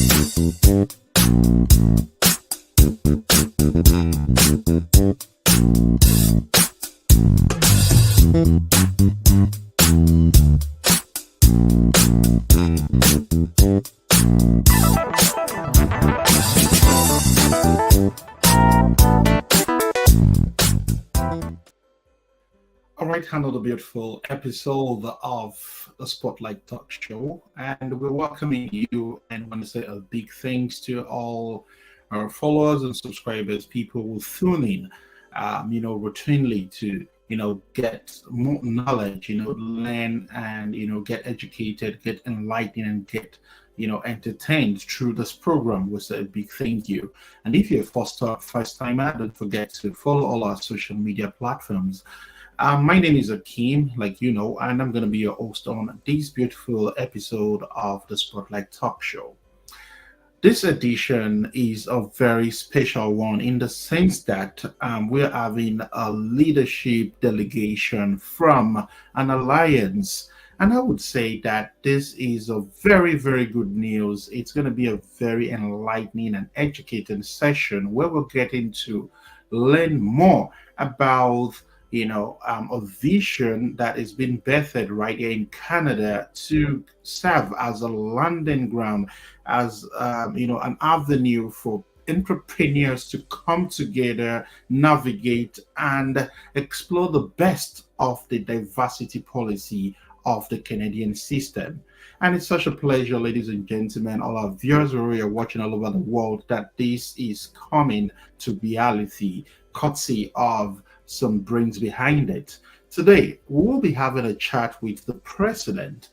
All right, another beautiful episode of the Spotlight Talk Show, and we're welcoming you. And want to say a big thanks to all our followers and subscribers, people who tune in, routinely to get more knowledge, learn and get educated, get enlightened, and get entertained through this program. We say a big thank you. And if you're a first timer, don't forget to follow all our social media platforms. My name is AKEEM, like you know, and I'm going to be your host on this beautiful episode of the Spotlight Talk Show. This edition is a very special one in the sense that we're having a leadership delegation from an alliance. And I would say that this is a very, very good news. It's going to be a very enlightening and educating session where we're getting to learn more about a vision that is being birthed right here in Canada to serve as a landing ground, as an avenue for entrepreneurs to come together, navigate, and explore the best of the diversity policy of the Canadian system. And it's such a pleasure, ladies and gentlemen, all our viewers who are watching all over the world, that this is coming to reality, courtesy of some brains behind it. Today, we will be having a chat with the president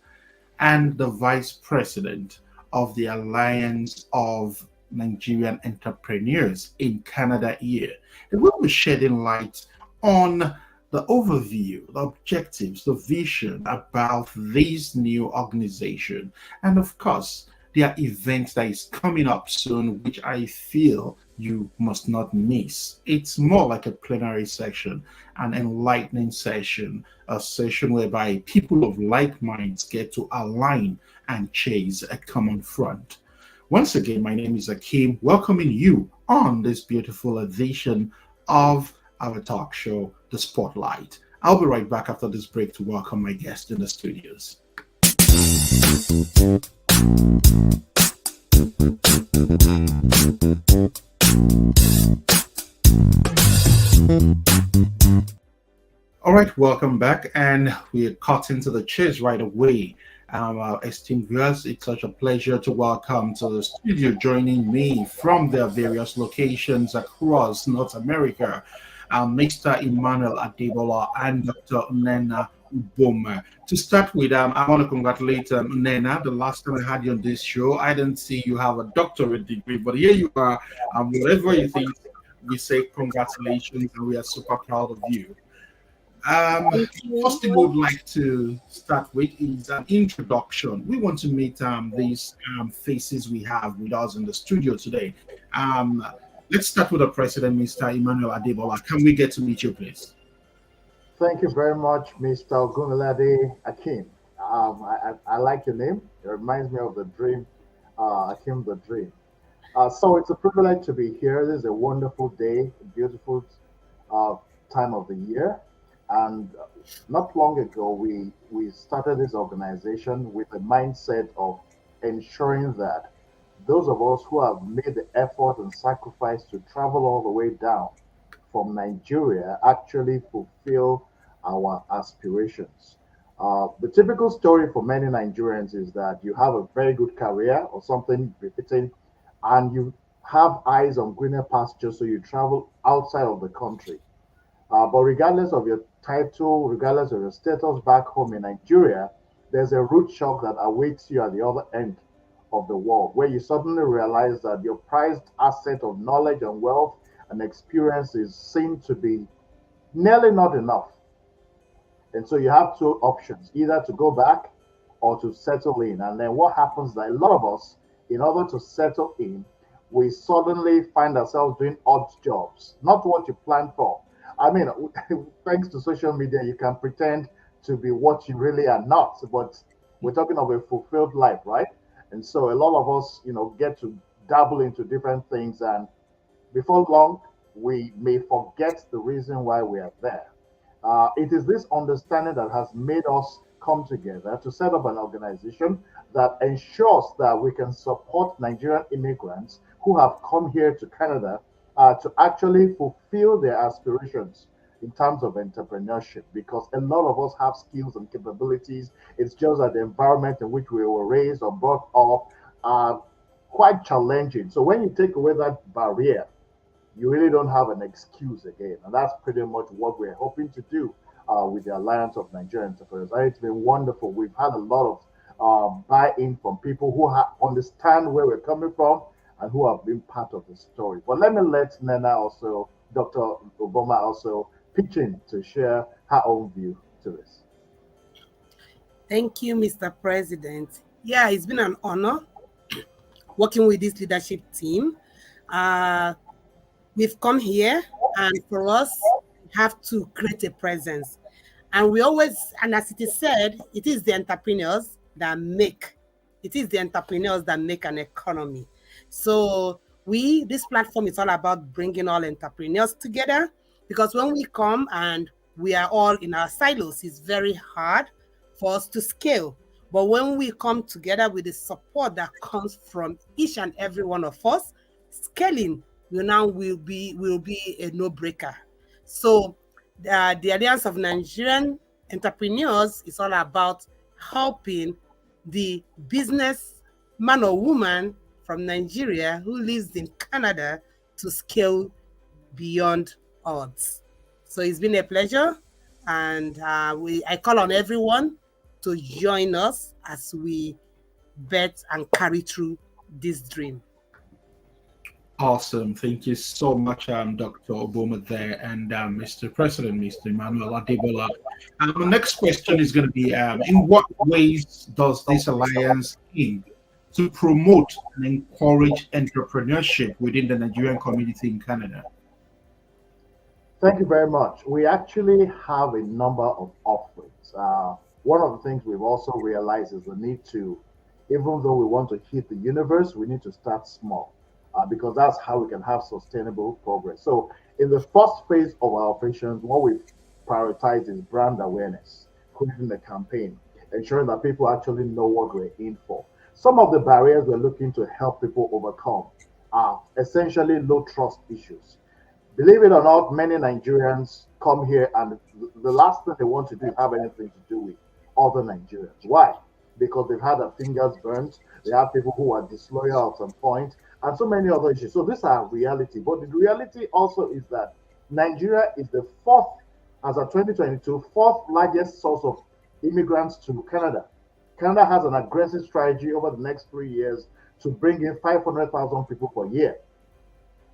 and the vice president of the Alliance of Nigerian Entrepreneurs in Canada here. And we'll be shedding light on the overview, the objectives, the vision about this new organization. And of course, there are events that is coming up soon, which I feel you must not miss. It's more like a plenary session, an enlightening session, a session whereby people of like minds get to align and chase a common front. Once again, my name is AKEEM, welcoming you on this beautiful edition of our talk show, The Spotlight. I'll be right back after this break to welcome my guest in the studios. All right, welcome back, and we are cut into the chase right away. Our esteemed viewers, it's such a pleasure to welcome to the studio, joining me from their various locations across North America, Mr. Emmanuel Adebola and Dr. Nena Uboma. To start with, I want to congratulate Nena. The last time I had you on this show, I didn't see you have a doctorate degree, but here you are. Whatever you think, we say congratulations, and we are super proud of you. First thing we would like to start with is an introduction. We want to meet these faces we have with us in the studio today. Let's start with the president, Mr. Emmanuel Adebola. Can we get to meet you, please? Thank you very much, Mr. OGUNMILADE AKEEM. I like your name. It reminds me of the dream, AKEEM the dream. So it's a privilege to be here. This is a wonderful day, a beautiful time of the year. And not long ago, we started this organization with the mindset of ensuring that those of us who have made the effort and sacrifice to travel all the way down from Nigeria actually fulfill our aspirations. The typical story for many Nigerians is that you have a very good career or something befitting, and you have eyes on greener pastures, so you travel outside of the country. But regardless of your title, regardless of your status back home in Nigeria, there's a root shock that awaits you at the other end of the world, where you suddenly realize that your prized asset of knowledge and wealth and experiences seem to be nearly not enough. And so you have two options, either to go back or to settle in. And then what happens is that a lot of us, in order to settle in, we suddenly find ourselves doing odd jobs, not what you planned for. I mean, thanks to social media, you can pretend to be what you really are not, but we're talking of a fulfilled life, right? And so a lot of us, get to dabble into different things, and before long, we may forget the reason why we are there. It is this understanding that has made us come together to set up an organization that ensures that we can support Nigerian immigrants who have come here to Canada to actually fulfill their aspirations in terms of entrepreneurship, because a lot of us have skills and capabilities. It's just that the environment in which we were raised or brought up are quite challenging. So when you take away that barrier, you really don't have an excuse again. And that's pretty much what we're hoping to do with the Alliance of Nigerian Entrepreneurs. And it's been wonderful. We've had a lot of buy-in from people who understand where we're coming from and who have been part of the story. But let me let Nana also, Dr. Obama also pitch in to share her own view to this. Thank you, Mr. President. Yeah, it's been an honor working with this leadership team. We've come here, and for us, we have to create a presence. And we always, and as it is said, it is the entrepreneurs that make an economy. So this platform is all about bringing all entrepreneurs together, because when we come and we are all in our silos, it's very hard for us to scale. But when we come together with the support that comes from each and every one of us, scaling will be a no-breaker. So the Alliance of Nigerian Entrepreneurs is all about helping the businessman or woman from Nigeria who lives in Canada to scale beyond odds. So it's been a pleasure, and I call on everyone to join us as we bet and carry through this dream. Awesome. Thank you so much, Dr. Oboma there, and Mr. President, Mr. Emmanuel Adebola. The next question is going to be, in what ways does this alliance aim to promote and encourage entrepreneurship within the Nigerian community in Canada? Thank you very much. We actually have a number of offerings. One of the things we've also realized is the need to, even though we want to hit the universe, we need to start small. Because that's how we can have sustainable progress. So in the first phase of our operations, what we've prioritized is brand awareness, creating the campaign, ensuring that people actually know what we're in for. Some of the barriers we're looking to help people overcome are essentially low trust issues. Believe it or not, many Nigerians come here and the last thing they want to do is have anything to do with other Nigerians. Why? Because they've had their fingers burnt. They have people who are disloyal at some point, and so many other issues. So these are reality. But the reality also is that Nigeria is the fourth, as of 2022, fourth largest source of immigrants to Canada. Canada has an aggressive strategy over the next 3 years to bring in 500,000 people per year.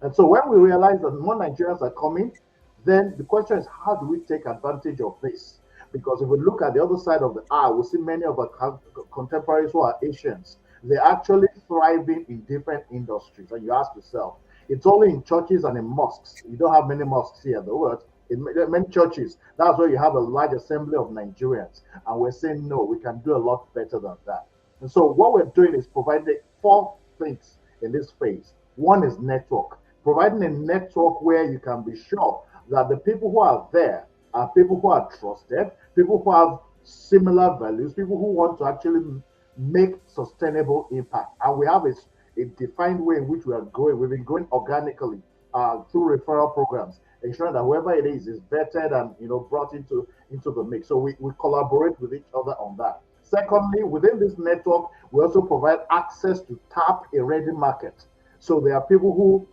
And so when we realize that more Nigerians are coming, then the question is, how do we take advantage of this? Because if we look at the other side of the aisle, we see many of our contemporaries who are Asians. They're actually thriving in different industries. And you ask yourself, it's only in churches and in mosques. You don't have many mosques here, though. But in many churches, that's where you have a large assembly of Nigerians. And we're saying, no, we can do a lot better than that. And so what we're doing is providing 4 things in this phase. One is network, providing a network where you can be sure that the people who are there are people who are trusted, people who have similar values, people who want to actually make sustainable impact. And we have a defined way in which we are growing. We've been growing organically through referral programs, ensuring that whoever it is vetted and brought into the mix. So we collaborate with each other on that. Secondly, within this network, we also provide access to tap a ready market. So there are people who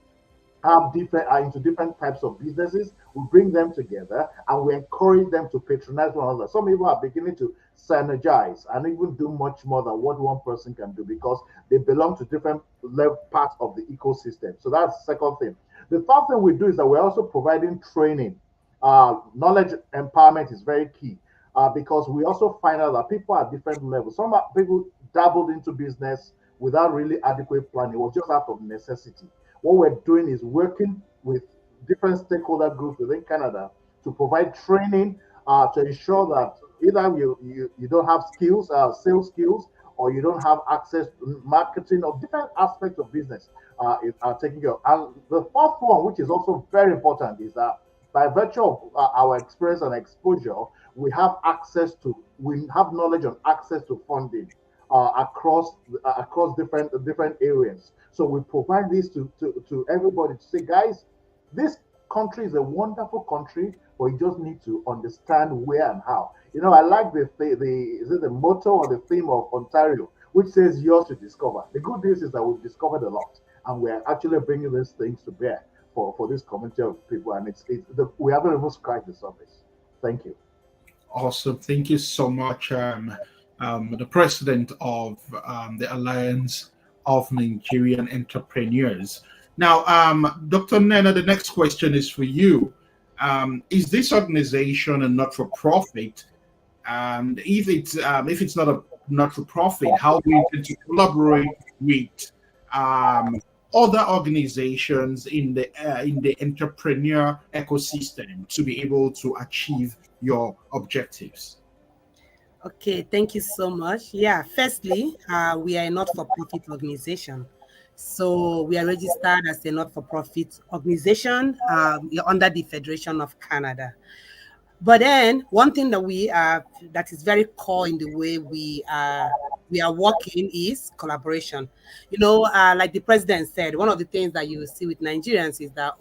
are into different types of businesses. We bring them together and we encourage them to patronize one another. Some people are beginning to synergize and even do much more than what one person can do because they belong to different parts of the ecosystem. So that's the second thing. The third thing we do is that we're also providing training. Knowledge empowerment is very key because we also find out that people are at different levels. Some people dabbled into business without really adequate planning. It was just out of necessity. What we're doing is working with different stakeholder groups within Canada to provide training to ensure that either you don't have skills, sales skills, or you don't have access to marketing or different aspects of business are taking care of. And the fourth one, which is also very important, is that by virtue of our experience and exposure, we have knowledge and access to funding across different areas. So we provide this to everybody to say, guys, this country is a wonderful country, but you just need to understand where and how. I like the motto or the theme of Ontario, which says yours to discover. The good news is that we've discovered a lot, and we're actually bringing these things to bear for this community of people, and we haven't even scratched the surface. Thank you. Awesome. Thank you so much, the president of the Alliance of Nigerian Entrepreneurs. Now, Dr. Nena, the next question is for you. Is this organization a not-for-profit? And if it's not a not-for-profit, how do you intend to collaborate with other organizations in the entrepreneur ecosystem to be able to achieve your objectives? Okay, thank you so much. Yeah, firstly, we are a not-for-profit organization. So we are registered as a not-for-profit organization under the Federation of Canada. But then one thing that is very core in the way we are working is collaboration. Like the president said, one of the things that you see with Nigerians is that,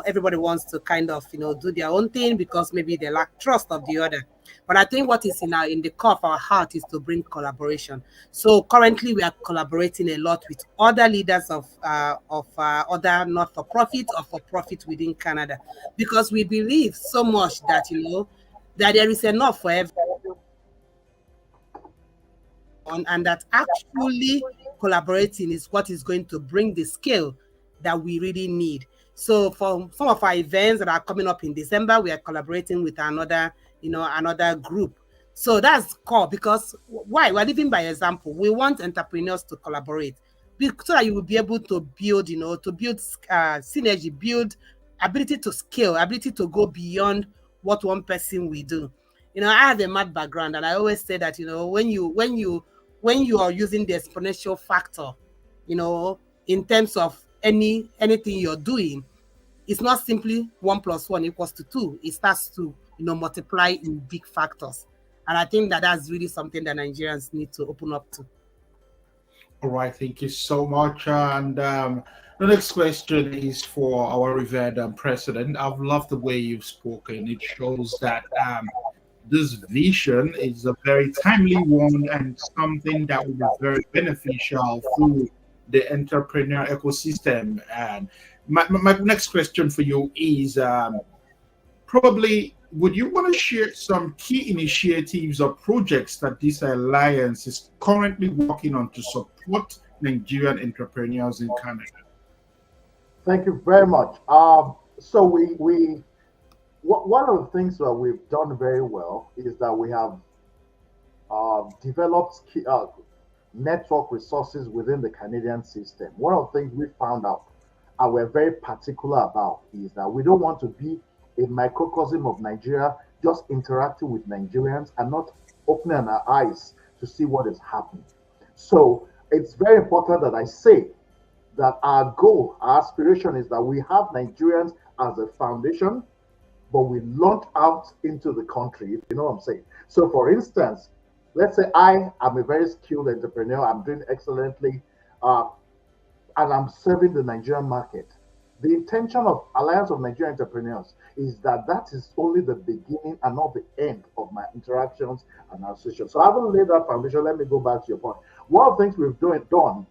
everybody wants to kind of, do their own thing because maybe they lack trust of the other. But I think what is in the core of our heart is to bring collaboration. So currently we are collaborating a lot with other leaders of other not-for-profit or for-profit within Canada, because we believe so much that, that there is enough for everyone, and that actually collaborating is what is going to bring the scale that we really need. So for some of our events that are coming up in December, we are collaborating with another group. So that's core, because why? We're living by example. We want entrepreneurs to collaborate so that you will be able to build, synergy, build ability to scale, ability to go beyond what one person will do. I have a math background, and I always say that, when you are using the exponential factor, in terms of anything you're doing, it's not simply 1 + 1 = 2. It starts to, multiply in big factors. And I think that that's really something that Nigerians need to open up to. All right, thank you so much. And the next question is for our revered president. I've loved the way you've spoken. It shows that this vision is a very timely one and something that will be very beneficial through the entrepreneur ecosystem. And my next question for you is probably, would you want to share some key initiatives or projects that this alliance is currently working on to support Nigerian entrepreneurs in Canada? Thank you very much. So one of the things that we've done very well is that we have developed network resources within the Canadian system. One of the things we found out and we're very particular about is that we don't want to be a microcosm of Nigeria, just interacting with Nigerians and not opening our eyes to see what is happening. So it's very important that I say that our goal, our aspiration is that we have Nigerians as a foundation, but we launch out into the country, if you know what I'm saying. So for instance, let's say I am a very skilled entrepreneur, I'm doing excellently, and I'm serving the Nigerian market. The intention of Alliance of Nigerian Entrepreneurs is that is only the beginning and not the end of my interactions and associations. So I haven't laid that foundation. Let me go back to your point. One of the things we've done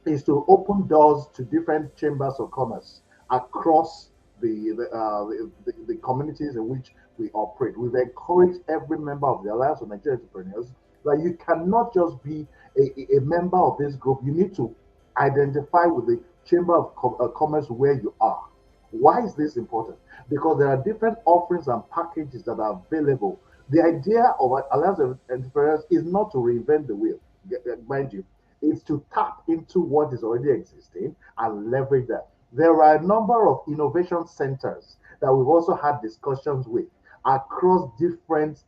is to open doors to different chambers of commerce across the communities in which we operate. We've encouraged every member of the Alliance of Nigerian Entrepreneurs that you cannot just be a member of this group. You need to identify with the Chamber of Commerce where you are. Why is this important? Because there are different offerings and packages that are available. The idea of Alliance of Entrepreneurs is not to reinvent the wheel, mind you. It's to tap into what is already existing and leverage that. There are a number of innovation centers that we've also had discussions with across different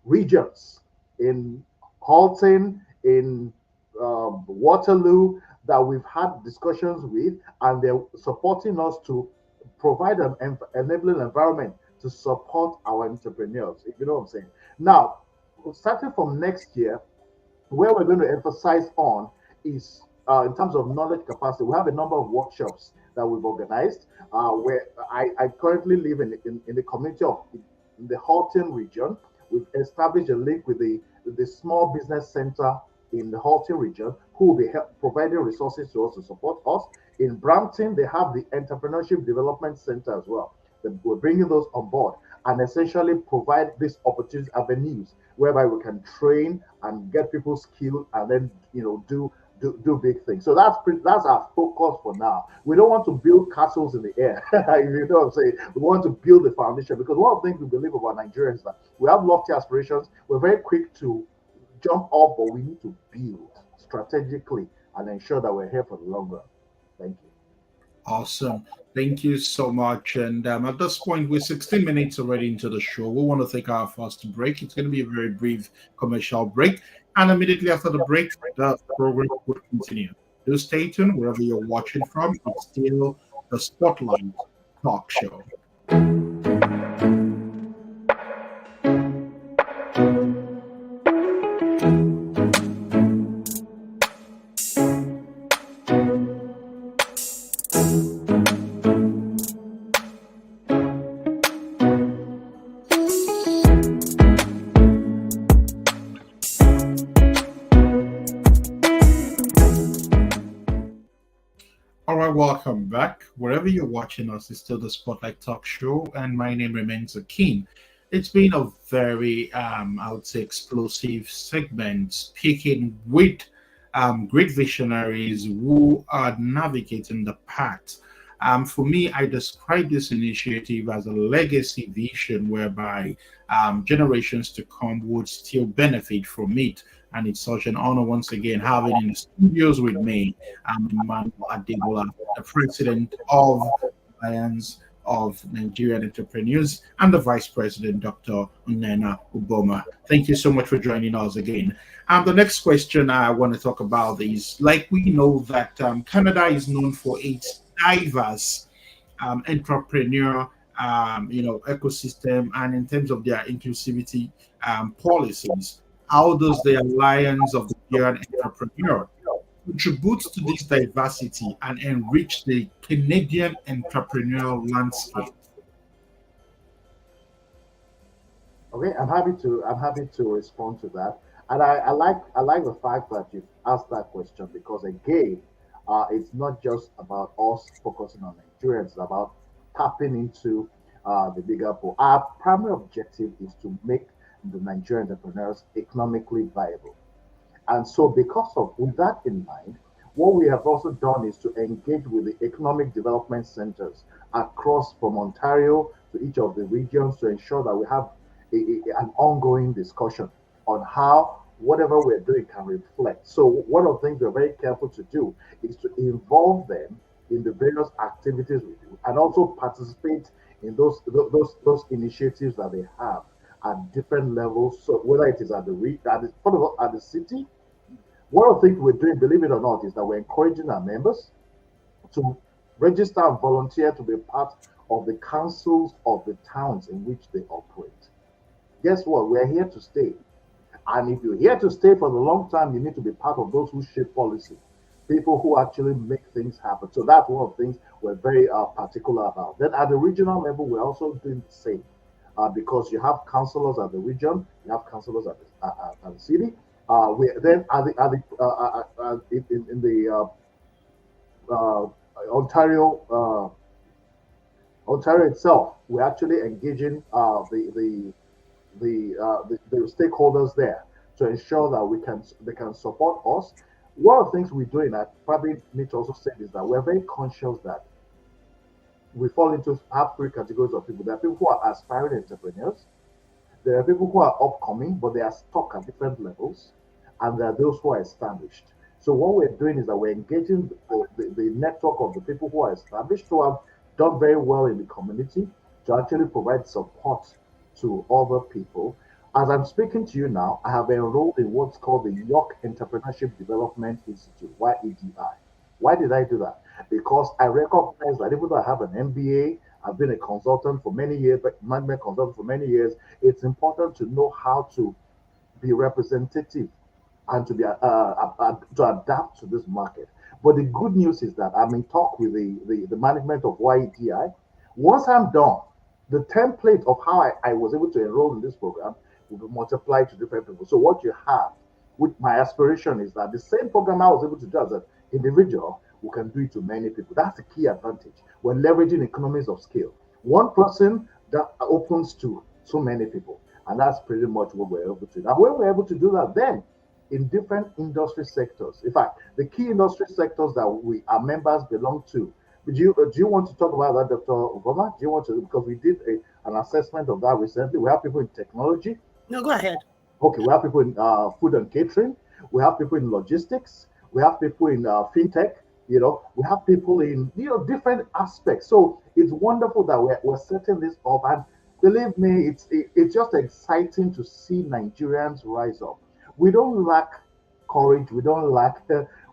regions in Halton, in Waterloo that we've had discussions with, and they're supporting us to provide an enabling environment to support our entrepreneurs. If you know what I'm saying. Now, starting from next year, where we're going to emphasize on is in terms of knowledge capacity. We have a number of workshops that we've organized. Where I currently live in the community of in the Halton region. We've established a link with the small business center in the Halton region, who will be providing resources to us to support us. In Brampton, they have the Entrepreneurship Development Center as well. We're bringing those on board and essentially provide these opportunities, avenues whereby we can train and get people skilled and then do big things. So that's our focus for now. We don't want to build castles in the air. You know what I'm saying? We want to build the foundation, because one of the things we believe about Nigerians is that we have lofty aspirations. We're very quick to jump up, but we need to build strategically and ensure that we're here for the long run. Thank you. Awesome. Thank you so much. And at this point, we're 16 minutes already into the show. We want to take our first break. It's going to be a very brief commercial break. And immediately after the break, the program will continue. Do stay tuned wherever you're watching from. It's still the Spotlight Talk Show. Welcome back. Wherever you're watching us, it's still the Spotlight Talk Show, and my name remains AKEEM. It's been a very, I would say, explosive segment, speaking with great visionaries who are navigating the path. For me, I describe this initiative as a legacy vision whereby generations to come would still benefit from it. And it's such an honor once again having in the studios with me Emmanuel Adebola, the president of Alliance of Nigerian Entrepreneurs, and the vice president, Dr. Nnenna Uboma. Thank you so much for joining us again. The next question I want to talk about is, like we know that Canada is known for its diverse entrepreneur ecosystem, and in terms of their inclusivity policies. How does the Alliance of the Nigerian Entrepreneur contribute to this diversity and enrich the Canadian entrepreneurial landscape? Okay, I'm happy to respond to that. And I like the fact that you've asked that question, because again, it's not just about us focusing on Nigerians, it's about tapping into the bigger pool. Our primary objective is to make the Nigerian entrepreneurs economically viable. And so with that in mind, what we have also done is to engage with the economic development centers across from Ontario to each of the regions to ensure that we have an ongoing discussion on how whatever we're doing can reflect. So one of the things we're very careful to do is to involve them in the various activities we do, and also participate in those initiatives that they have at different levels. So whether it is at the city, one of the things we're doing, believe it or not, is that we're encouraging our members to register and volunteer to be part of the councils of the towns in which they operate. Guess what? We're here to stay. And if you're here to stay for the long time, you need to be part of those who shape policy, people who actually make things happen. So that's one of the things we're very particular about. Then at the regional level, we're also doing the same. Because you have councillors at the region, you have councillors at the city. We then in the Ontario itself, we're actually engaging the stakeholders there to ensure that they can support us. One of the things we're doing, I probably need to also say, is that we're very conscious that we fall into three categories of people. There are people who are aspiring entrepreneurs. There are people who are upcoming, but they are stuck at different levels. And there are those who are established. So what we're doing is that we're engaging the network of the people who are established, who have done very well in the community, to actually provide support to other people. As I'm speaking to you now, I have enrolled in what's called the York Entrepreneurship Development Institute, YEDI. Why did I do that? Because I recognize that even though I have an MBA, I've been a consultant for many years, but management consultant for many years, it's important to know how to be representative and to be to adapt to this market. But the good news is that I'm in talk with the management of YEDI. Once I'm done, the template of how I was able to enroll in this program will be multiplied to different people. So what you have with my aspiration is that the same program I was able to do as an individual, we can do it to many people. That's the key advantage when leveraging economies of scale. One person that opens to so many people. And that's pretty much what we're able to do. And when we're able to do that, then in different industry sectors, in fact, the key industry sectors that we our members belong to. Do you want to talk about that, Dr. Obama? Do you want to? Because we did an assessment of that recently. We have people in technology. No, go ahead. Okay, we have people in food and catering. We have people in logistics. We have people in fintech. We have people in different aspects. So it's wonderful that we're setting this up, and believe me, it's just exciting to see Nigerians rise up. We don't lack courage. We don't lack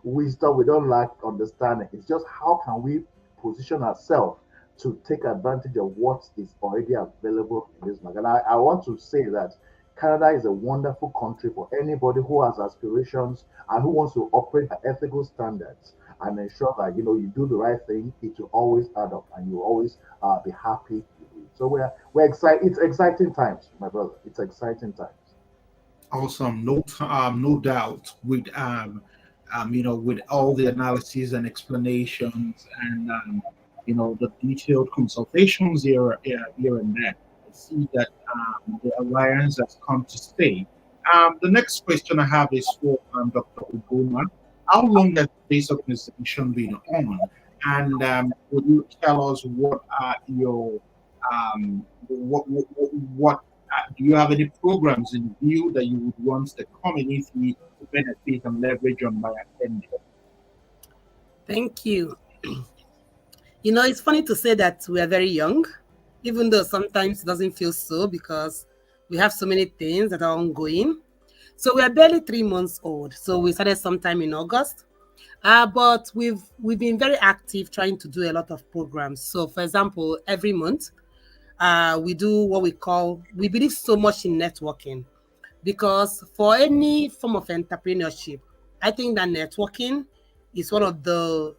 wisdom. We don't lack understanding. It's just how can we position ourselves to take advantage of what is already available in this market. And I want to say that Canada is a wonderful country for anybody who has aspirations and who wants to operate at ethical standards and ensure that you do the right thing. It will always add up, and you will always be happy. So we're excited. It's exciting times, my brother. It's exciting times. Awesome. No doubt. With all the analysis and explanations and the detailed consultations here and there, I see that the alliance has come to stay. The next question I have is for Dr. Obuma. How long has this organization been on? And would you tell us what are your what do you have any programs in view that you would want the community to benefit and leverage on by attending? Thank you. It's funny to say that we are very young, even though sometimes it doesn't feel so because we have so many things that are ongoing. So we are barely 3 months old. So we started sometime in August. But we've been very active trying to do a lot of programs. So for example, every month, we do what we believe so much in networking, because for any form of entrepreneurship, I think that networking is one of the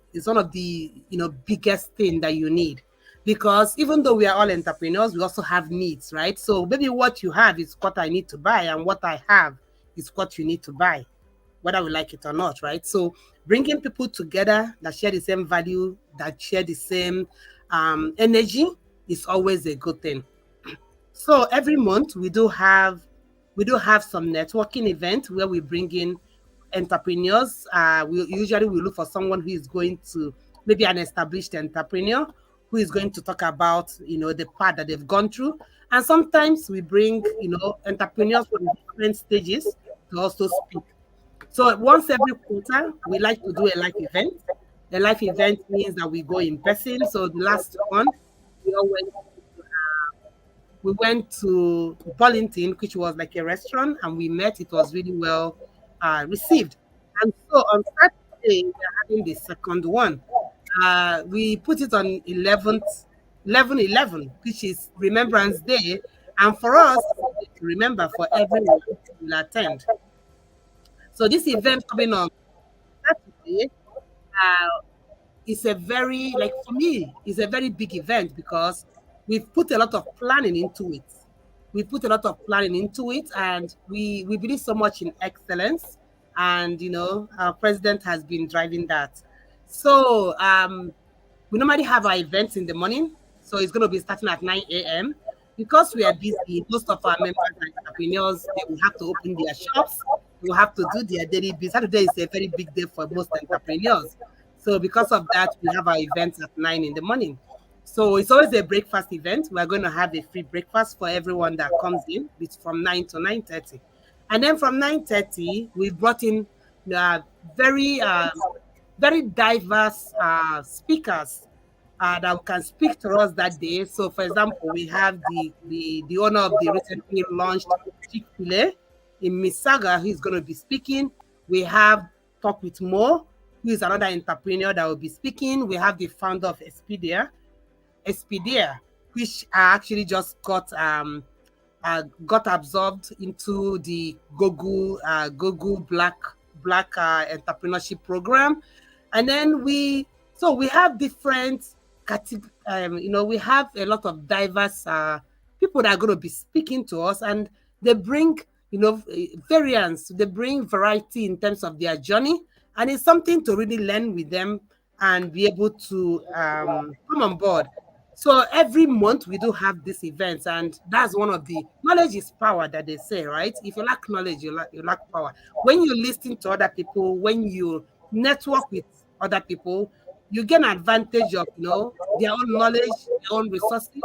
biggest thing that you need, because even though we are all entrepreneurs, we also have needs, right? So maybe what you have is what I need to buy, and what I have is what you need to buy, whether we like it or not, right? So bringing people together that share the same value, that share the same energy is always a good thing. So every month we do have some networking event where we bring in entrepreneurs. We look for someone who is going to, maybe an established entrepreneur who is going to talk about the path that they've gone through. And sometimes we bring entrepreneurs from different stages to also speak. So once every quarter, we like to do a live event. A live event means that we go in person. So the last one, we went to Burlington, which was like a restaurant, and we met. It was really well received. And so on Saturday, we are having the second one. We put it on 11/11, which is Remembrance Day. And for us, to remember for everyone who will attend. So this event coming on Saturday is a very, for me, it's a very big event because we've put a lot of planning into it. And we believe so much in excellence. And, our president has been driving that. So we normally have our events in the morning. So it's going to be starting at 9 a.m. Because we are busy, most of our members and entrepreneurs, they will have to open their shops. They will have to do their daily business. Saturday is a very big day for most entrepreneurs. So because of that, we have our events at 9 in the morning. So it's always a breakfast event. We're going to have a free breakfast for everyone that comes in. It's from 9 to 9:30. And then from 9:30, we brought in very diverse speakers that can speak to us that day. So for example, we have the owner of the recently launched Chick-fil-A. In Misaga, who is going to be speaking. We have Talk with Mo, who is another entrepreneur that will be speaking. We have the founder of Expedia, which actually just got absorbed into the Google Black entrepreneurship program. And then we have different we have a lot of diverse people that are going to be speaking to us, and they bring variance, they bring variety in terms of their journey, and it's something to really learn with them and be able to come on board. So every month we do have these events, and that's one of the knowledge is power that they say, right? If you lack knowledge, you lack power. When you listen to other people, when you network with other people, you get an advantage of their own knowledge, their own resources,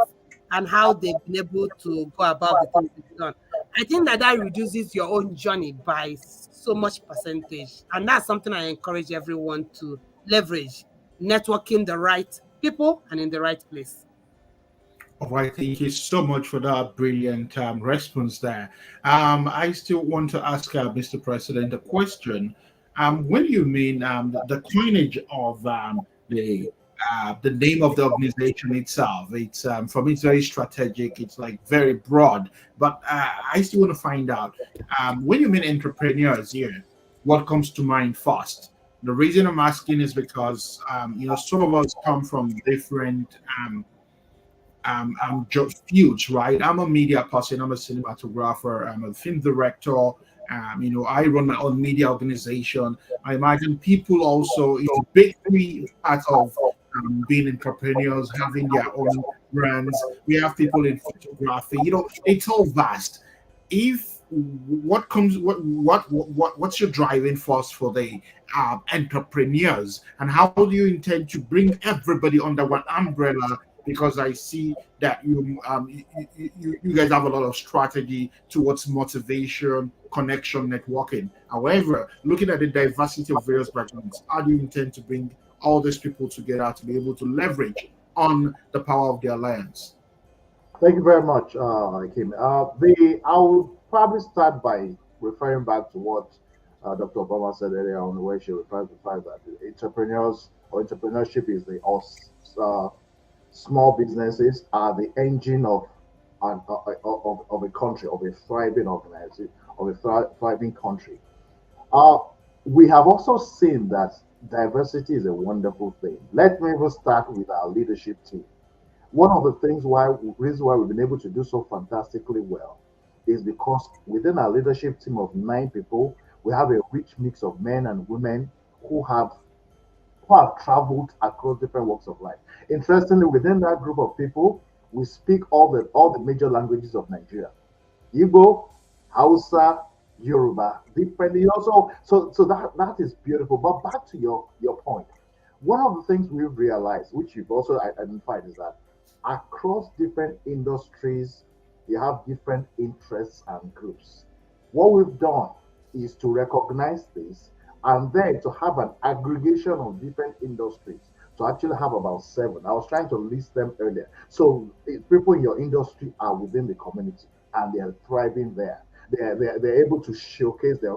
and how they've been able to go about the things they've done. I think that reduces your own journey by so much percentage, and that's something I encourage everyone to leverage: networking the right people and in the right place. All right, thank you so much for that brilliant response there. I still want to ask Mr. President a question. When you mean the coinage of the name of the organization itself, it's for me it's very strategic. It's like very broad, but I still want to find out when you mean entrepreneurs here, what comes to mind first? The reason I'm asking is because some of us come from different just fields, right? I'm a media person, I'm a cinematographer, I'm a film director. I run my own media organization. I imagine people also, it's a big three part of being entrepreneurs, having their own brands. We have people in photography, it's all vast. If what's your driving force for the entrepreneurs, and how do you intend to bring everybody under one umbrella? Because I see that you guys have a lot of strategy towards motivation, connection, networking. However, looking at the diversity of various backgrounds, how do you intend to bring all these people together to be able to leverage on the power of the alliance? Thank you very much, Hakeem. I will probably start by referring back to what Dr. Obama said earlier on, where she referred to the fact that entrepreneurs or entrepreneurship is the small businesses are the engine of a country, of a thriving organization, of a thriving country. Uh, we have also seen that diversity is a wonderful thing. Let me even start with our leadership team. One of the reasons why we've been able to do so fantastically well is because within our leadership team of 9 people, we have a rich mix of men and women who have traveled across different walks of life. Interestingly, within that group of people, we speak all the major languages of Nigeria: Igbo, Hausa, Yoruba, different. So that is beautiful. But back to your point, one of the things we've realized, which you've also identified, is that across different industries, you have different interests and groups. What we've done is to recognize this and then to have an aggregation of different industries to actually have about 7. I was trying to list them earlier. So people in your industry are within the community and they are thriving there. They're able to showcase their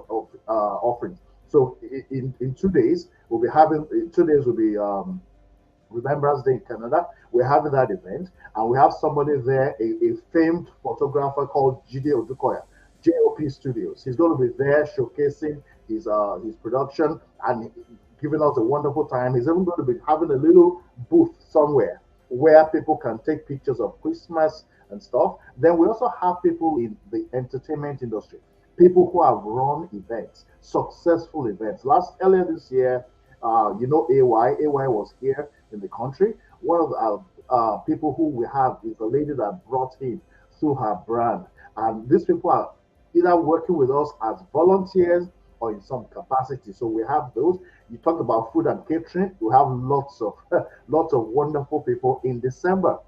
offerings. So in 2 days, we'll be having, 2 days will be Remembrance Day in Canada. We're having that event, and we have somebody there, a famed photographer called Jide Odukoya, JOP Studios. He's going to be there showcasing his production and giving us a wonderful time. He's even going to be having a little booth somewhere where people can take pictures of Christmas and stuff. Then we also have people in the entertainment industry, people who have run events, successful events. Earlier this year, AY was here in the country. One of the people who we have is a lady that brought him through her brand. And these people are either working with us as volunteers or in some capacity. So we have those. You talk about food and catering. We have lots of lots of wonderful people. In December,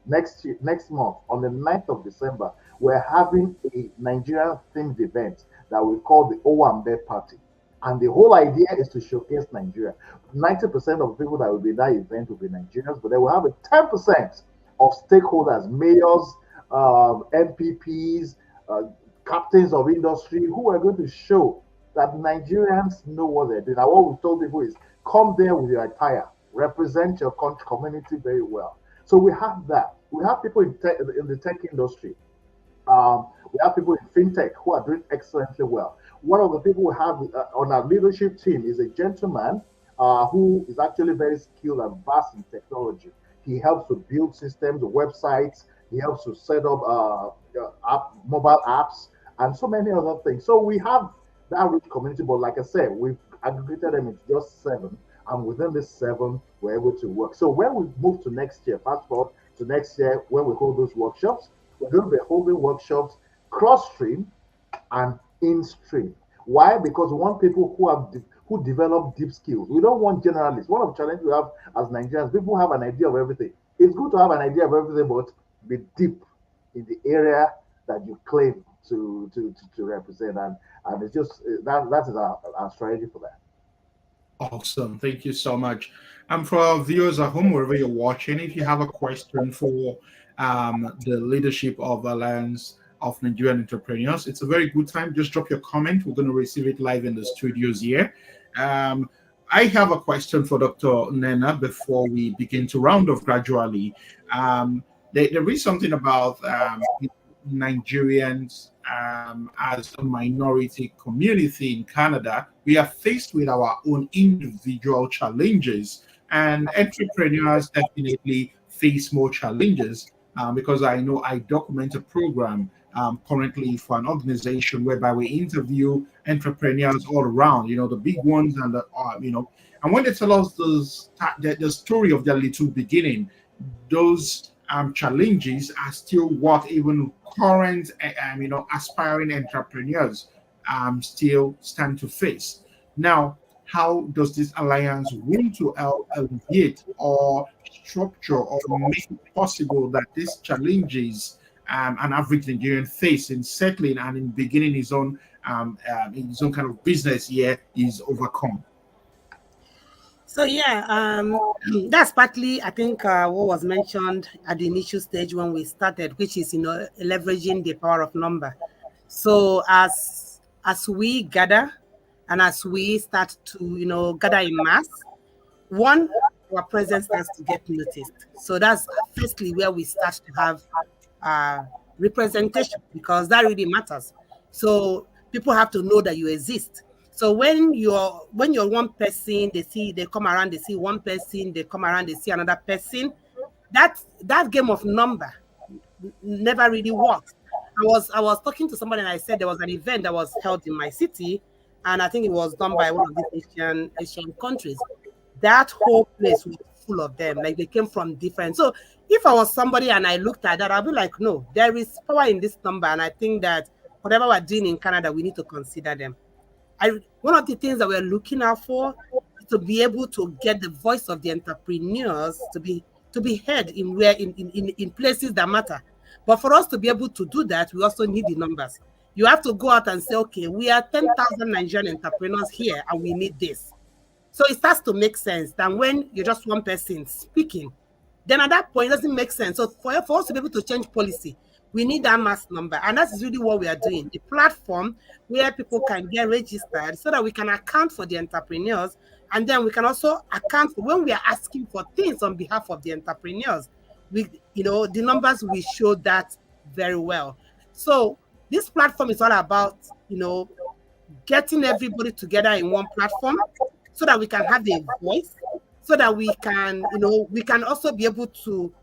next month, on the 9th of December, we're having a Nigerian themed event that we call the OGUNMILADE party. And the whole idea is to showcase Nigeria. 90% of people that will be in that event will be Nigerians, but they will have a 10% of stakeholders, mayors, MPPs, captains of industry who are going to show that Nigerians know what they're doing. And what we told people is come there with your attire, represent your country, community very well. So we have that. We have people in the tech industry. We have people in fintech who are doing excellently well. One of the people we have on our leadership team is a gentleman who is actually very skilled and vast in technology. He helps to build systems, websites. He helps to set up mobile apps and so many other things. So we have that rich community, but like I said, we've aggregated them into just 7, and within this 7, we're able to work. So when we move to next year, fast forward to next year, when we hold those workshops, we're going to be holding workshops cross-stream and in-stream. Why? Because we want people who develop deep skills. We don't want generalists. One of the challenges we have as Nigerians, people have an idea of everything. It's good to have an idea of everything, but be deep in the area that you claim to represent, and it's just that is our strategy for that. Awesome. Thank you so much. And for our viewers at home, wherever you're watching, if you have a question for the leadership of Alliance of Nigerian Entrepreneurs, it's a very good time. Just drop your comment. We're going to receive it live in the studios here. I have a question for Dr. Nena before we begin to round off gradually. There is something about Nigerians as a minority community in Canada. We are faced with our own individual challenges, and entrepreneurs definitely face more challenges because I know I document a program currently for an organization whereby we interview entrepreneurs all around, the big ones and and when they tell us the story of their little beginning, those challenges are still what even current aspiring entrepreneurs still stand to face. Now, how does this alliance want to alleviate or structure or make it possible that these challenges an average Nigerian face in settling and in beginning his own kind of business here is overcome? So yeah, that's partly I think what was mentioned at the initial stage when we started, which is leveraging the power of number. So as we gather and as we start to gather in mass, one, our presence starts to get noticed. So that's firstly where we start to have representation, because that really matters. So people have to know that you exist. So when you're one person, they come around, they see one person, they come around, they see another person. That game of number never really works. I was talking to somebody and I said there was an event that was held in my city, and I think it was done by one of these Asian countries. That whole place was full of them, like they came from different. So if I was somebody and I looked at that, I'll be like, no, there is power in this number, and I think that whatever we're doing in Canada, we need to consider them. One of the things that we're looking out for is to be able to get the voice of the entrepreneurs to be heard in places that matter. But for us to be able to do that, we also need the numbers. You have to go out and say, okay, we are 10,000 Nigerian entrepreneurs here, and we need this. So it starts to make sense than when you're just one person speaking. Then at that point, it doesn't make sense. So for us to be able to change policy, we need that mass number. And that's really what we are doing. The platform where people can get registered so that we can account for the entrepreneurs. And then we can also account for when we are asking for things on behalf of the entrepreneurs. The numbers will show that very well. So this platform is all about, getting everybody together in one platform so that we can have a voice, so that we can also be able to,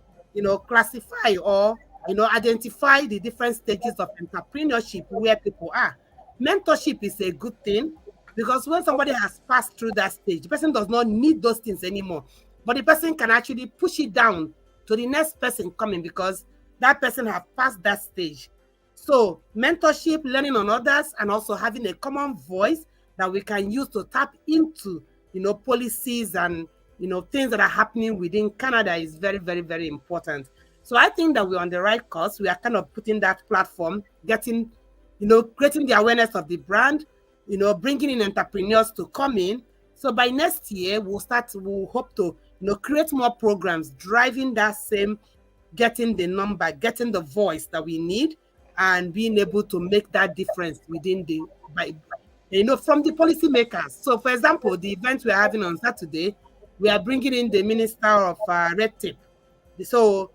classify or identify the different stages of entrepreneurship where people are. Mentorship is a good thing because when somebody has passed through that stage, the person does not need those things anymore. But the person can actually push it down to the next person coming because that person has passed that stage. So mentorship, learning on others, and also having a common voice that we can use to tap into, policies and, things that are happening within Canada is very, very, very important. So I think that we're on the right course. We are kind of putting that platform, creating the awareness of the brand, bringing in entrepreneurs to come in. So by next year, we'll hope to, create more programs, driving that same, getting the number, getting the voice that we need, and being able to make that difference within the, by, from the policymakers. So, for example, the event we're having on Saturday, we are bringing in the Minister of Red Tape. So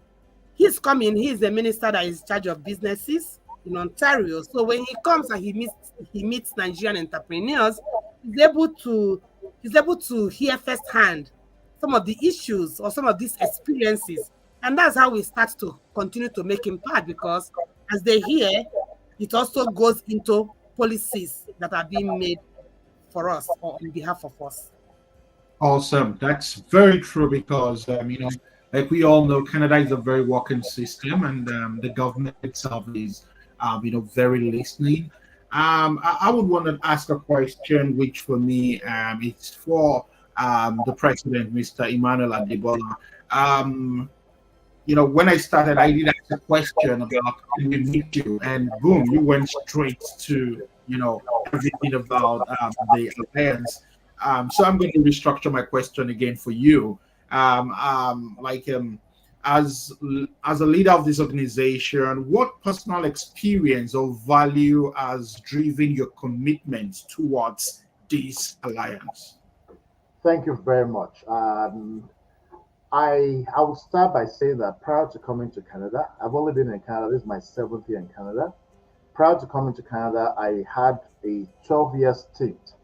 he's coming. He's the minister that is in charge of businesses in Ontario. So when he comes and he meets Nigerian entrepreneurs, he's able to hear firsthand some of the issues or some of these experiences, and that's how we start to continue to make impact, because as they hear, it also goes into policies that are being made for us or on behalf of us. Awesome. That's very true, because like we all know, Canada is a very working system, and the government itself is very listening. I would want to ask a question, which for me it's for the president, Mr. Emmanuel Adebola. When I started, I did ask a question about can we meet you, and boom, you went straight to everything about the alliance. So I'm going to restructure my question again for you. As a leader of this organization, what personal experience or value has driven your commitment towards this alliance? Thank you very much. I will start by saying that prior to coming to Canada, I've only been in Canada. This is my 7th year in Canada. Prior to coming to Canada, I had a 12-year stint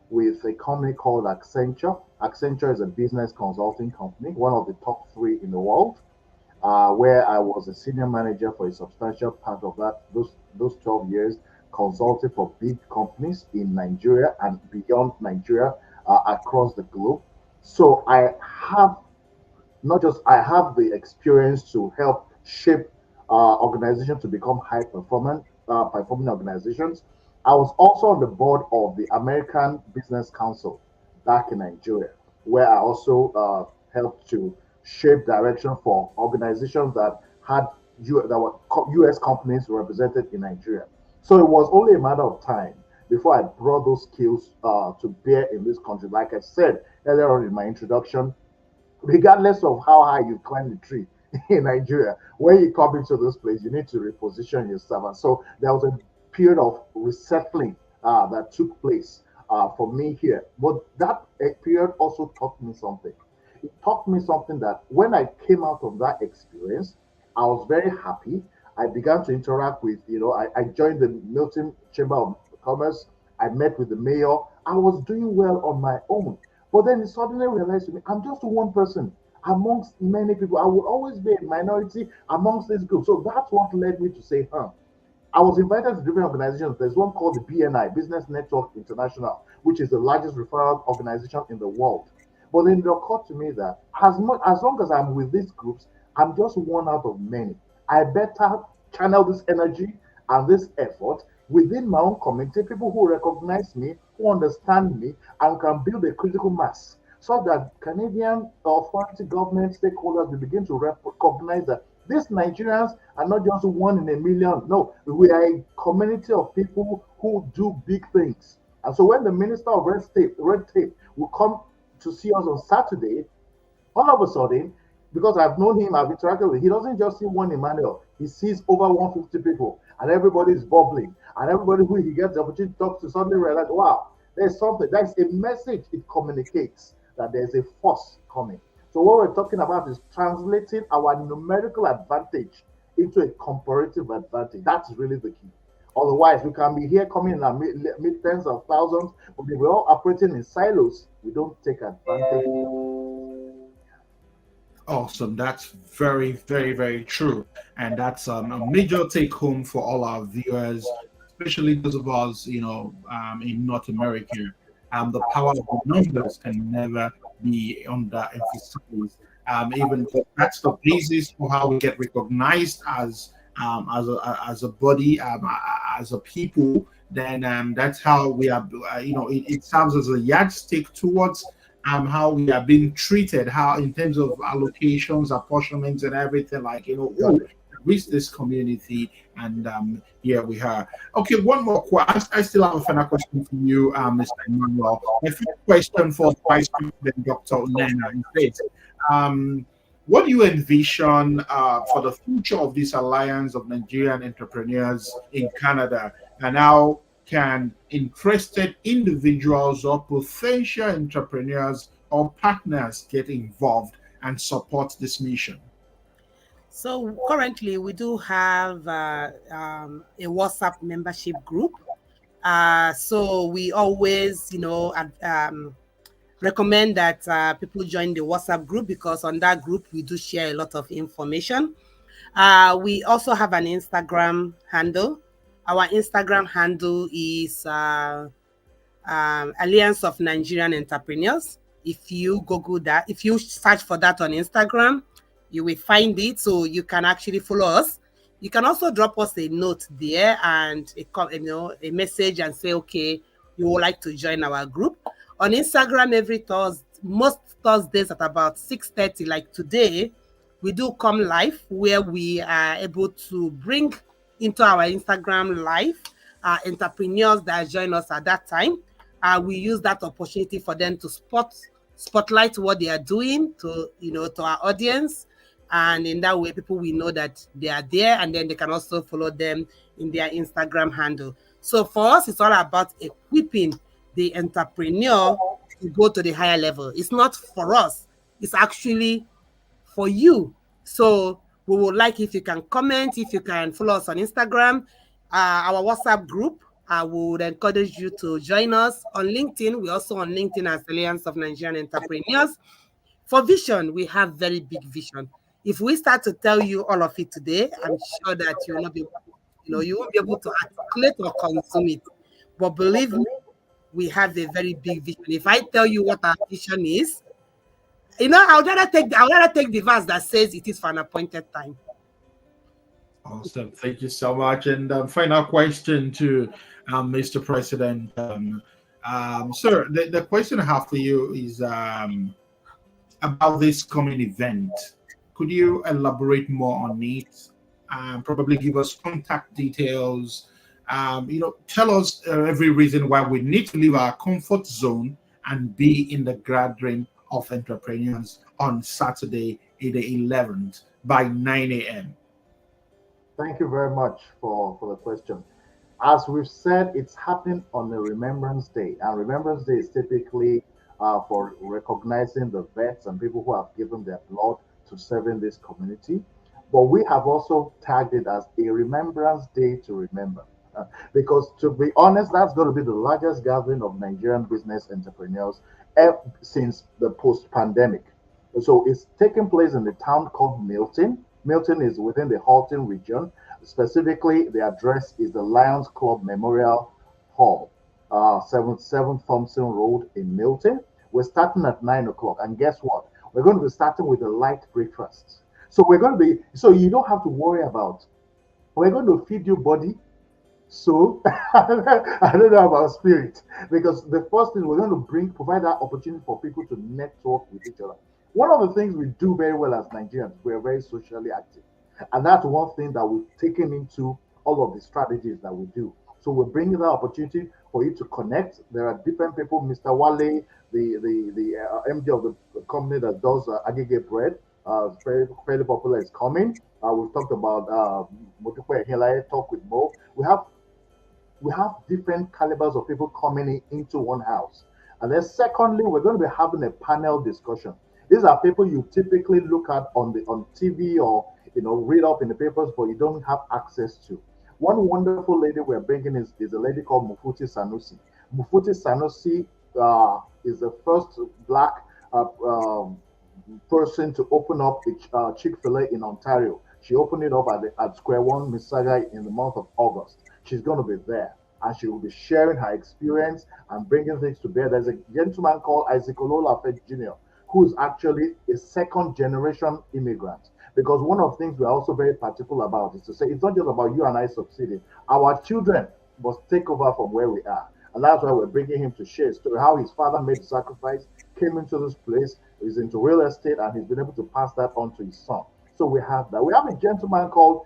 with a company called Accenture. Accenture is a business consulting company, one of the top 3 in the world, where I was a senior manager for a substantial part of those 12 years, consulting for big companies in Nigeria and beyond Nigeria, across the globe. So I have the experience to help shape organizations to become high performing organizations. I was also on the board of the American Business Council back in Nigeria, where I also helped to shape direction for organizations that were U.S. companies represented in Nigeria. So it was only a matter of time before I brought those skills to bear in this country. Like I said earlier on in my introduction, regardless of how high you climb the tree in Nigeria, when you come into this place, you need to reposition yourself. And so there was a period of resettling that took place for me here. But that period also taught me something. It taught me something that when I came out of that experience, I was very happy. I began to interact with, I joined the Milton Chamber of Commerce. I met with the mayor. I was doing well on my own. But then it suddenly realized to me, I'm just one person amongst many people. I will always be a minority amongst this group. So that's what led me to say, I was invited to different organizations. There's one called the BNI, Business Network International, which is the largest referral organization in the world. But then it occurred to me that as long as I'm with these groups, I'm just one out of many. I better channel this energy and this effort within my own community, people who recognize me, who understand me, and can build a critical mass so that Canadian authority, government, stakeholders will begin to recognize that these Nigerians are not just 1 in a million. No, we are a community of people who do big things. And so when the Minister of Red Tape will come to see us on Saturday, all of a sudden, because I've known him, I've interacted with him, he doesn't just see one Emmanuel, he sees over 150 people, and everybody is bubbling, and everybody who he gets the opportunity to talk to suddenly realize, wow, there's something, that's a message it communicates, that there's a force coming. So what we're talking about is translating our numerical advantage into a comparative advantage. That's really the key. Otherwise, we can be here coming in and meet tens of thousands, but if we're all operating in silos, we don't take advantage. Awesome. That's very, very, very true. And that's a major take home for all our viewers, especially those of us, in North America. The power of the numbers can never be underemphasized. Even that's the basis for how we get recognized as a body, as a people. Then that's how we are. It serves as a yardstick towards how we are being treated, how in terms of allocations, apportionments, and everything. Reach this community, and here we are. Okay, one more question. I still have a final question for you, Mr. Emmanuel. A first question for Vice President Dr. Onena is this: what do you envision for the future of this alliance of Nigerian entrepreneurs in Canada, and how can interested individuals or potential entrepreneurs or partners get involved and support this mission? So currently, we do have a WhatsApp membership group. So we always, recommend that people join the WhatsApp group, because on that group we do share a lot of information. We also have an Instagram handle. Our Instagram handle is Alliance of Nigerian Entrepreneurs. If you Google that, if you search for that on Instagram, you will find it. So you can actually follow us. You can also drop us a note there and a message and say, okay, you would like to join our group. On Instagram, every Thursday, most Thursdays at about 6:30, like today, we do come live, where we are able to bring into our Instagram live entrepreneurs that join us at that time. We use that opportunity for them to spotlight what they are doing to our audience, and in that way people will know that they are there, and then they can also follow them in their Instagram handle. So for us, it's all about equipping the entrepreneur to go to the higher level. It's not for us, it's actually for you. So we would like if you can comment, if you can follow us on Instagram, our WhatsApp group. I would encourage you to join us on LinkedIn. We're also on LinkedIn as Alliance of Nigerian Entrepreneurs. For vision, we have very big vision. If we start to tell you all of it today, I'm sure that you will not be, you won't be able to articulate or consume it. But believe me, we have a very big vision. If I tell you what our vision is, I'll rather take the verse that says it is for an appointed time. Awesome. Thank you so much. And final question to Mr. President. Sir, the question I have for you is about this coming event. Could you elaborate more on it? Probably give us contact details. Tell us every reason why we need to leave our comfort zone and be in the gathering of entrepreneurs on Saturday, the 11th by 9 a.m. Thank you very much for the question. As we've said, it's happening on the Remembrance Day, and Remembrance Day is typically for recognizing the vets and people who have given their blood to serving this community. But we have also tagged it as a Remembrance Day to remember. Because to be honest, that's going to be the largest gathering of Nigerian business entrepreneurs since the post-pandemic. So it's taking place in the town called Milton. Milton is within the Halton region. Specifically, the address is the Lions Club Memorial Hall, 77 Thompson Road in Milton. We're starting at 9 o'clock. And guess what? We're going to be starting with a light breakfast. So so you don't have to worry about, we're going to feed your body. So I don't know about spirit, because the first thing we're going to provide that opportunity for people to network with each other. One of the things we do very well as Nigerians, we're very socially active. And that's one thing that we've taken into all of the strategies that we do. So we're bringing that opportunity for you to connect. There are different people. Mr. Wale, the MD of the company that does Agege bread, fairly popular, is coming. We've talked about Motukwe Helai, Talk with Mo. We have different calibers of people coming into one house. And then secondly, we're going to be having a panel discussion. These are people you typically look at on TV or read up in the papers, but you don't have access to. One wonderful lady we're bringing is a lady called Mufuti Sanusi. Mufuti Sanusi is the first Black person to open up a Chick-fil-A in Ontario. She opened it up at Square One, Mississauga, in the month of August. She's going to be there, and she will be sharing her experience and bringing things to bear. There's a gentleman called Isaac Ololafet Jr., who is actually a second-generation immigrant. Because one of the things we're also very particular about is to say it's not just about you and I succeeding. Our children must take over from where we are. And that's why we're bringing him to share a story, how his father made the sacrifice, came into this place, is into real estate, and he's been able to pass that on to his son. So we have that. We have a gentleman called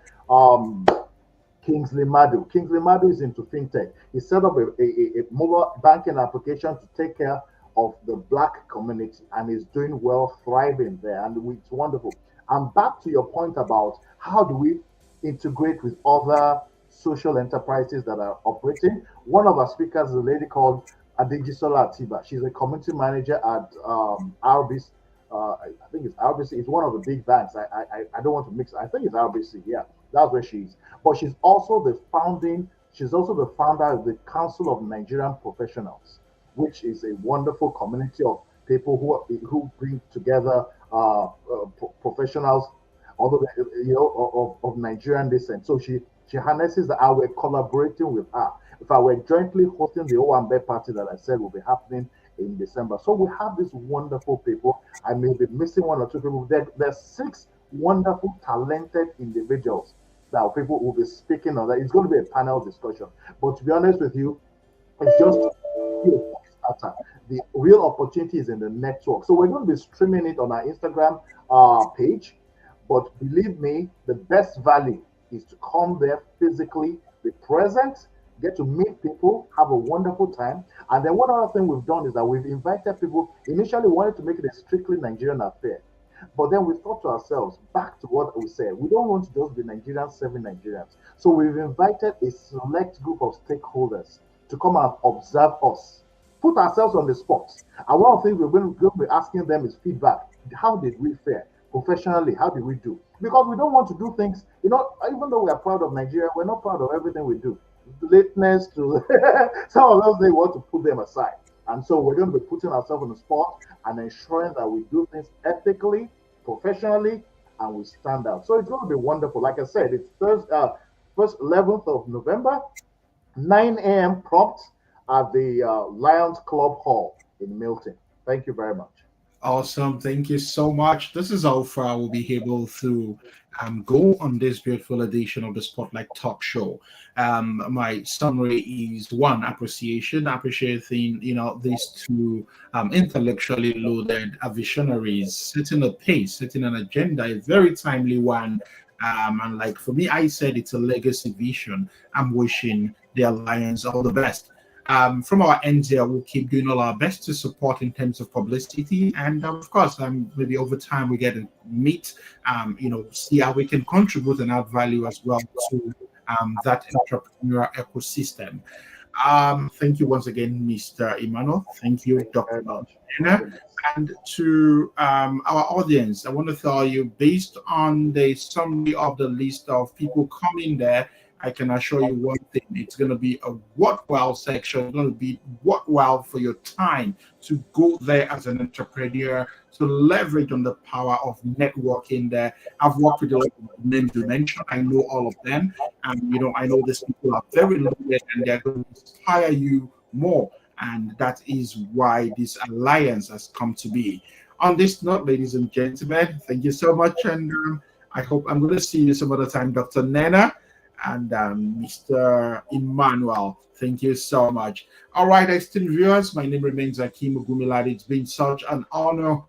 Kingsley Madu. Kingsley Madu is into fintech. He set up a mobile banking application to take care of the Black community, and is doing well, thriving there, and it's wonderful. And back to your point about how do we integrate with other social enterprises that are operating. One of our speakers is a lady called Adejisola Atiba. She's a community manager at RBC. I think it's RBC. It's one of the big banks. I don't want to mix. I think it's RBC. Yeah, that's where she is. But she's also the founding. She's also the founder of the Council of Nigerian Professionals, which is a wonderful community of people who bring together professionals, although of Nigerian descent. So she harnesses that. We're collaborating with her. In fact, we're jointly hosting the Owambe party that I said will be happening in December. So we have these wonderful people. I may be missing one or two people. There's 6 wonderful, talented individuals that people will be speaking on that. It's going to be a panel discussion. But to be honest with you, it's just a starter. The real opportunity is in the network. So we're going to be streaming it on our Instagram page. But believe me, the best value is to come there physically, be present, get to meet people, have a wonderful time. And then one other thing we've done is that we've invited people. Initially, we wanted to make it a strictly Nigerian affair. But then we thought to ourselves, back to what we said, we don't want to just be Nigerians serving Nigerians. So we've invited a select group of stakeholders to come and observe us, put ourselves on the spot. And one of the things we're going to be asking them is feedback. How did we fare? Professionally, how did we do? Because we don't want to do things, even though we are proud of Nigeria, we're not proud of everything we do. Lateness to some of those, they want to put them aside. And so we're going to be putting ourselves on the spot and ensuring that we do things ethically, professionally, and we stand out. So it's going to be wonderful. Like I said, it's first 11th of November, 9 a.m. prompt at the Lions Club Hall in Milton. Thank you very much. Awesome. Thank you so much. This is how far we'll be able to go on this beautiful edition of the Spotlight Talk Show. My summary is one, appreciating, these two intellectually loaded visionaries, setting a pace, setting an agenda, a very timely one. And like for me, I said it's a legacy vision. I'm wishing the Alliance all the best. From our end here, we'll keep doing all our best to support in terms of publicity, and of course, maybe over time we get to meet, see how we can contribute and add value as well to that entrepreneurial ecosystem. Thank you once again, Mr. Emmanuel. Thank you, Dr. Nena. And to our audience, I want to tell you, based on the summary of the list of people coming there, I can assure you one thing, it's going to be a worthwhile section. It's going to be worthwhile for your time to go there as an entrepreneur, to leverage on the power of networking there. I've worked with a lot of names you mentioned. I know all of them. And, I know these people are very loaded and they're going to inspire you more. And that is why this alliance has come to be. On this note, ladies and gentlemen, thank you so much. And I hope I'm going to see you some other time, Dr. Nena. And Mr. Emmanuel, thank you so much. All right, esteemed viewers, my name remains AKEEM OGUNMILADE. It's been such an honor,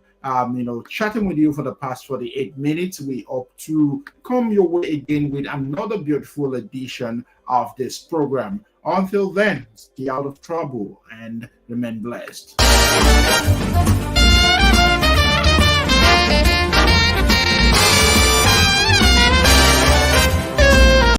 chatting with you for the past 48 minutes. We hope to come your way again with another beautiful edition of this program. Until then, stay out of trouble and remain blessed.